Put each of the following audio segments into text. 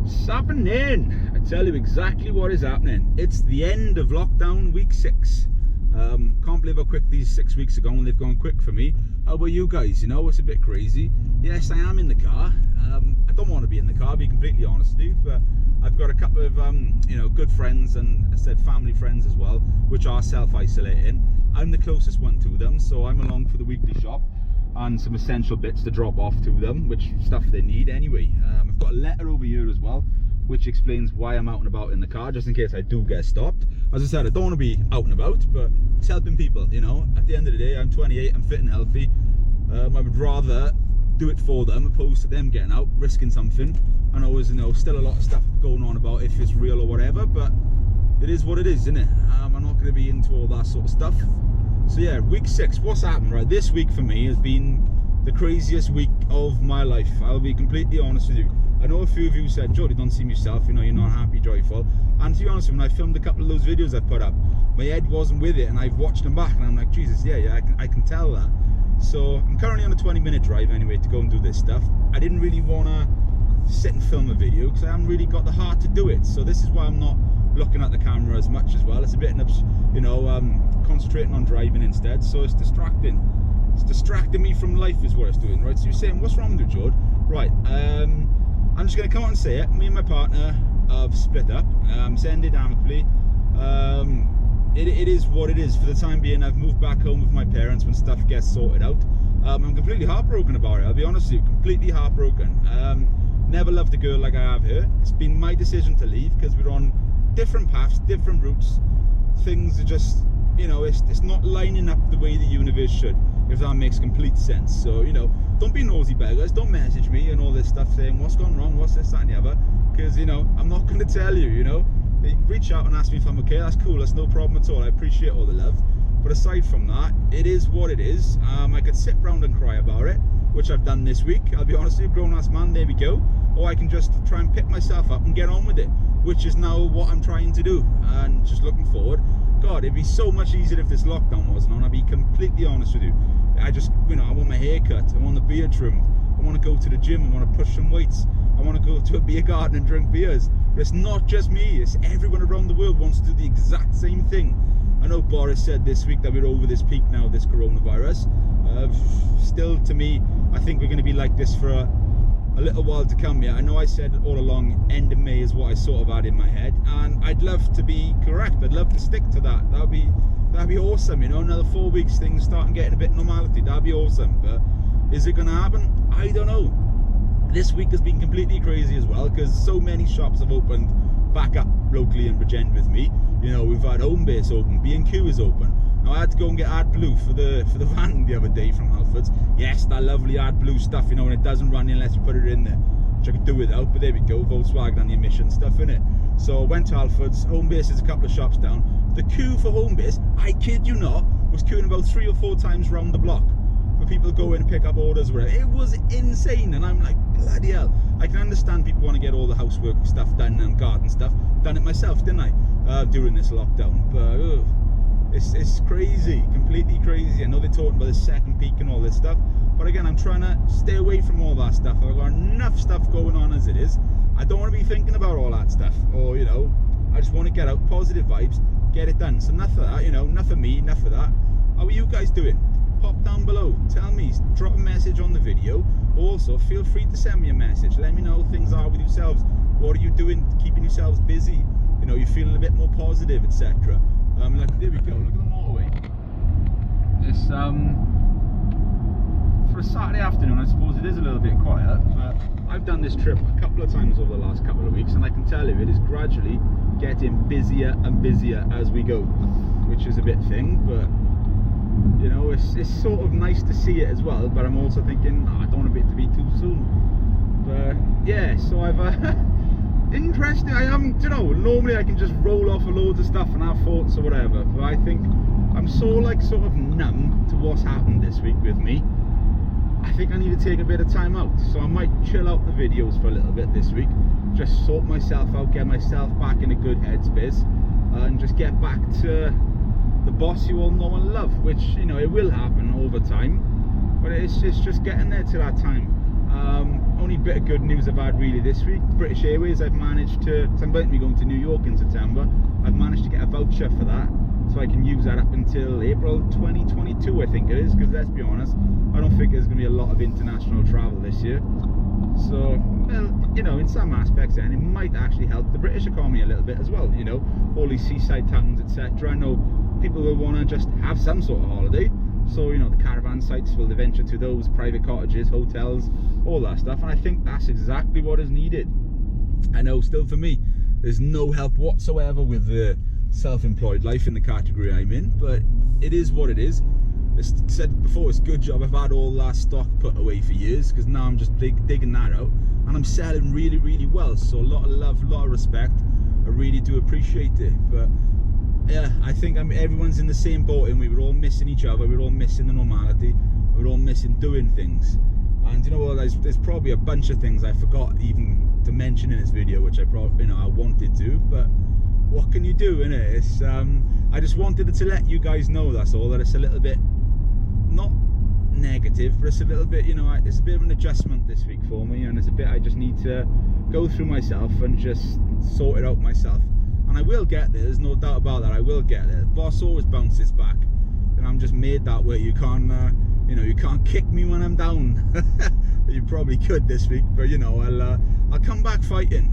Sappppaning! I tell you exactly what is happening. It's the end of lockdown week 6. Can't believe how quick these 6 weeks are gone. They've gone quick for me. How about you guys? You know, it's a bit crazy. Yes, I am in the car. I don't want to be in the car, to be completely honest with you. But I've got a couple of you know, good friends, and I said family friends as well, which are self-isolating. I'm the closest one to them, so I'm along for the weekly shop and some essential bits to drop off to them, which stuff they need anyway. I've got a letter over here as well, which explains why I'm out and about in the car, just in case I do get stopped. As I said, I don't want to be out and about, but it's helping people, you know. At the end of the day, I'm 28, I'm fit and healthy. I would rather do it for them opposed to them getting out, risking something. I know there's, you know, still a lot of stuff going on about if it's real or whatever, but it is what it is, isn't it? I'm not going to be into all that sort of stuff. So yeah, week 6, what's happened, right? This week for me has been the craziest week of my life. I'll be completely honest with you. I know a few of you said, Joe, you don't seem yourself, you know, you're not happy, joyful. And to be honest with you, when I filmed a couple of those videos I put up, my head wasn't with it, and I've watched them back and I'm like, Jesus, yeah, I can tell that. So I'm currently on a 20-minute drive anyway to go and do this stuff. I didn't really want to sit and film a video because I haven't really got the heart to do it. So this is why I'm not looking at the camera as much as well. It's a bit, you know, concentrating on driving instead, so it's distracting. It's distracting me from life is what it's doing, right? So you're saying, what's wrong with you, Jode? Right, I'm just going to come out and say it. Me and my partner have split up. It's ended amicably. It is what it is. For the time being, I've moved back home with my parents when stuff gets sorted out. I'm completely heartbroken about it, I'll be honest with you, completely heartbroken. Never loved a girl like I have her. It's been my decision to leave because we're on different paths, different routes. Things are just, you know, it's not lining up the way the universe should, if that makes complete sense. So, you know, don't be nosy beggars, don't message me and all this stuff saying what's gone wrong, what's this, that and the other, because, you know, I'm not going to tell you, you know. They reach out and ask me if I'm okay, that's cool, that's no problem at all, I appreciate all the love. But aside from that, it is what it is. I could sit around and cry about it, which I've done this week, I'll be honest with you, grown ass man, there we go. Or I can just try and pick myself up and get on with it, which is now what I'm trying to do, and just looking forward. God, it'd be so much easier if this lockdown wasn't on, I'll be completely honest with you. I just, you know, I want my hair cut, I want the beard trimmed, I want to go to the gym, I want to push some weights, I want to go to a beer garden and drink beers. But it's not just me, it's everyone around the world wants to do the exact same thing. I know Boris said this week that we're over this peak now, this coronavirus. Still, to me, I think we're going to be like this for a little while to come. Yeah, I know I said all along end of May is what I sort of had in my head, and I'd love to be correct. I'd love to stick to that. That'd be awesome, you know. Another 4 weeks, things starting getting a bit normality. That'd be awesome. But is it going to happen? I don't know. This week has been completely crazy as well, because so many shops have opened back up locally in Bridgend with me. You know, we've had Homebase open, B&Q is open. Now I had to go and get AdBlue for the van the other day from Halfords. Yes, that lovely AdBlue stuff, you know, and it doesn't run unless you put it in there, which I could do without, but there we go, Volkswagen and the emission stuff in it. So I went to Halfords. Homebase is a couple of shops down. The queue for Homebase, I kid you not, was queuing about 3 or 4 times round the block for people to go in and pick up orders or whatever. It was insane, and I'm like, bloody hell. I can understand people want to get all the housework stuff done and garden stuff. Done it myself, didn't I, during this lockdown. But it's crazy, completely crazy. I know they're talking about the second peak and all this stuff, but again, I'm trying to stay away from all that stuff. I've got enough stuff going on as it is. I don't want to be thinking about all that stuff, or, you know, I just want to get out, positive vibes, get it done. So enough of that, you know, enough of me, enough of that. How are you guys doing? Pop down below, tell me, drop a message on the video. Also, feel free to send me a message, let me know how things are with yourselves. What are you doing, keeping yourselves busy? You know, you're feeling a bit more positive, etc. Like, there we go, look at the motorway. This, for a Saturday afternoon, I suppose it is a little bit quiet, but I've done this trip a couple of times over the last couple of weeks, and I can tell you it is gradually getting busier and busier as we go, which is a bit thing, but you know, it's sort of nice to see it as well. But I'm also thinking, oh, I don't want it to be too soon. But yeah, so I've interesting. I haven't, you know, normally I can just roll off a loads of stuff and have thoughts or whatever, but I think I'm sort of numb to what's happened this week with me. I think I need to take a bit of time out, so I might chill out the videos for a little bit this week, just sort myself out, get myself back in a good headspace, and just get back to the boss you all know and love, which, you know, it will happen over time, but it's just getting there to that time. only bit of good news I've had really this week, British Airways, I've managed to, because I'm going to be going to New York in September, I've managed to get a voucher for that, so I can use that up until April 2022, I think it is, because let's be honest, I don't think there's going to be a lot of international travel this year. So, well, you know, in some aspects then, it might actually help the British economy a little bit as well, you know, all these seaside towns, etc. I know people will want to just have some sort of holiday, so, you know, the caravan sites will venture to those, private cottages, hotels, all that stuff, and I think that's exactly what is needed. I know, still for me, there's no help whatsoever with the self-employed life in the category I'm in, but it is what it is. As said before, it's a good job I've had all that stock put away for years, because now I'm just digging that out, and I'm selling really, really well. So a lot of love, a lot of respect. I really do appreciate it. But yeah, I think everyone's in the same boat, and we were all missing each other. We were all missing the normality. We were all missing doing things. And you know what? There's probably a bunch of things I forgot even to mention in this video, which I probably, you know, I wanted to, but what can you do, innit? It's I just wanted to let you guys know, that's all, that it's a little bit not negative, but it's a little bit, you know, it's a bit of an adjustment this week for me, and it's a bit I just need to go through myself and just sort it out myself. And I will get there, there's no doubt about that. I will get there. The boss always bounces back, and I'm just made that way. You can't you know, you can't kick me when I'm down. You probably could this week, but you know, I'll come back fighting.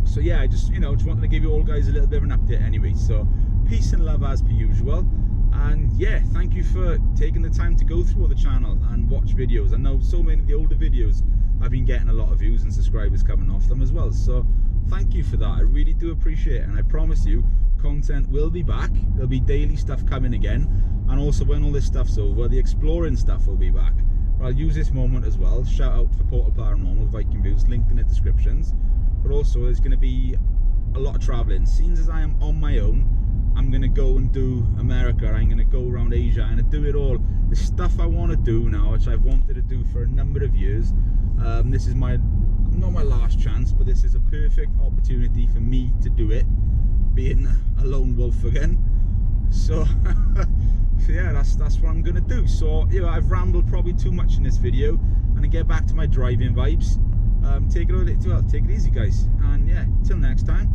So yeah, I just, you know, just wanted to give you all guys a little bit of an update anyway. So peace and love as per usual. And yeah, thank you for taking the time to go through all the channel and watch videos. I know so many of the older videos I've been getting a lot of views and subscribers coming off them as well, so thank you for that. I really do appreciate it, and I promise you content will be back. There'll be daily stuff coming again, and also when all this stuff's over, the exploring stuff will be back. But I'll use this moment as well, shout out for Portal Paranormal, Viking Views, linked in the descriptions. But also there's going to be a lot of travelling. Seeing as I am on my own, I'm going to go and do America, I'm going to go around Asia, I'm going to do it all. The stuff I want to do now, which I've wanted to do for a number of years. This is not my last chance, but this is a perfect opportunity for me to do it, being a lone wolf again. So, so yeah, that's what I'm going to do. So, you know, I've rambled probably too much in this video, and I get back to my driving vibes. Take it easy, guys, and yeah, till next time.